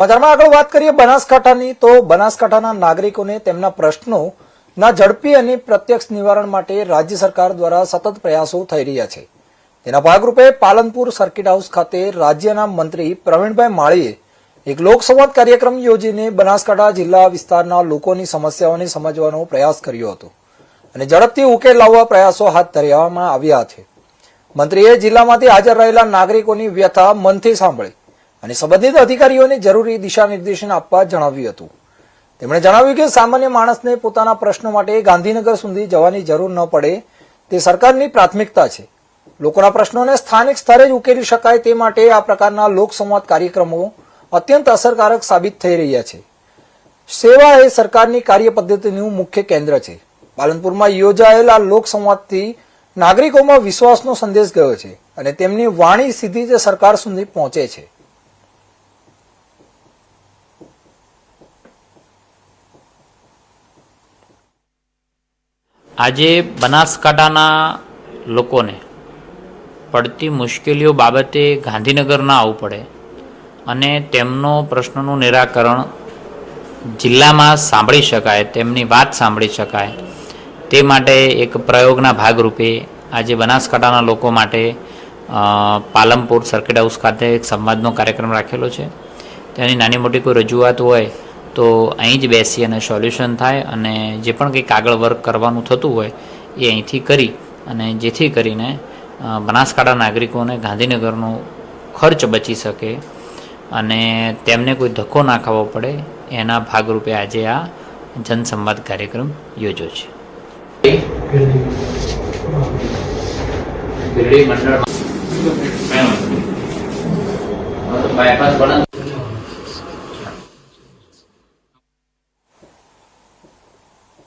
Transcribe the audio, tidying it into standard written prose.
સમાચારમાં આગળ વાત કરીએ બનાસકાંઠાની તો બનાસકાંઠાના નાગરિકોને તેમના પ્રશ્નોના ઝડપી અને પ્રત્યક્ષ નિવારણ માટે રાજ્ય સરકાર દ્વારા સતત પ્રયાસો થઈ રહ્યા છે। તેના ભાગરૂપે પાલનપુર સર્કિટ હાઉસ ખાતે રાજ્યના મંત્રી પ્રવીણભાઈ માળીએ એક લોકસંવાદ કાર્યક્રમ યોજીને બનાસકાંઠા જિલ્લા વિસ્તારના લોકોની સમસ્યાઓને સમજવાનો પ્રયાસ કર્યો હતો અને ઝડપથી ઉકેલ લાવવા પ્રયાસો હાથ ધરવામાં આવ્યા છે। મંત્રીએ જિલ્લામાંથી હાજર રહેલા નાગરિકોની વ્યથા મનથી સાંભળી અને સંબંધિત અધિકારીઓને જરૂરી દિશા નિર્દેશન આપવા જણાવ્યું હતું। તેમણે જણાવ્યું કે સામાન્ય માણસને પોતાના પ્રશ્નો માટે ગાંધીનગર સુધી જવાની જરૂર ન પડે તે સરકારની પ્રાથમિકતા છે। લોકોના પ્રશ્નોને સ્થાનિક સ્તરે જ ઉકેલી શકાય તે માટે આ પ્રકારના લોકસંવાદ કાર્યક્રમો અત્યંત અસરકારક સાબિત થઈ રહ્યા છે। સેવા એ સરકારની કાર્યપદ્ધતિનું મુખ્ય કેન્દ્ર છે। પાલનપુરમાં યોજાયેલા લોકસંવાદથી નાગરિકોમાં વિશ્વાસનો સંદેશ ગયો છે અને તેમની વાણી સીધી જ સરકાર સુધી પહોંચે છે। આજે બનાસકાંઠાના લોકોને પડતી મુશ્કેલીઓ બાબતે ગાંધીનગર ના આવવું પડે અને તેમનો પ્રશ્નનું નિરાકરણ જિલ્લામાં સાંભળી શકાય, તેમની વાત સાંભળી શકાય તે માટે એક પ્રયોગના ભાગરૂપે આજે બનાસકાંઠાના લોકો માટે પાલનપુર સર્કિટ હાઉસ ખાતે એક સંવાદનો કાર્યક્રમ રાખેલો છે। તેની નાની મોટી કોઈ રજૂઆત હોય તો અહીં જ બેસી અને સોલ્યુશન થાય અને જે પણ કંઈક આગળ વર્ક કરવાનું થતું હોય એ અહીંથી કરી અને જેથી કરીને બનાસકાંઠા નાગરિકોને ગાંધીનગરનો ખર્ચ બચી શકે અને તેમને કોઈ ધક્કો ના ખાવો પડે એના ભાગરૂપે આજે આ જનસંવાદ કાર્યક્રમ યોજ્યો છે। મંડળ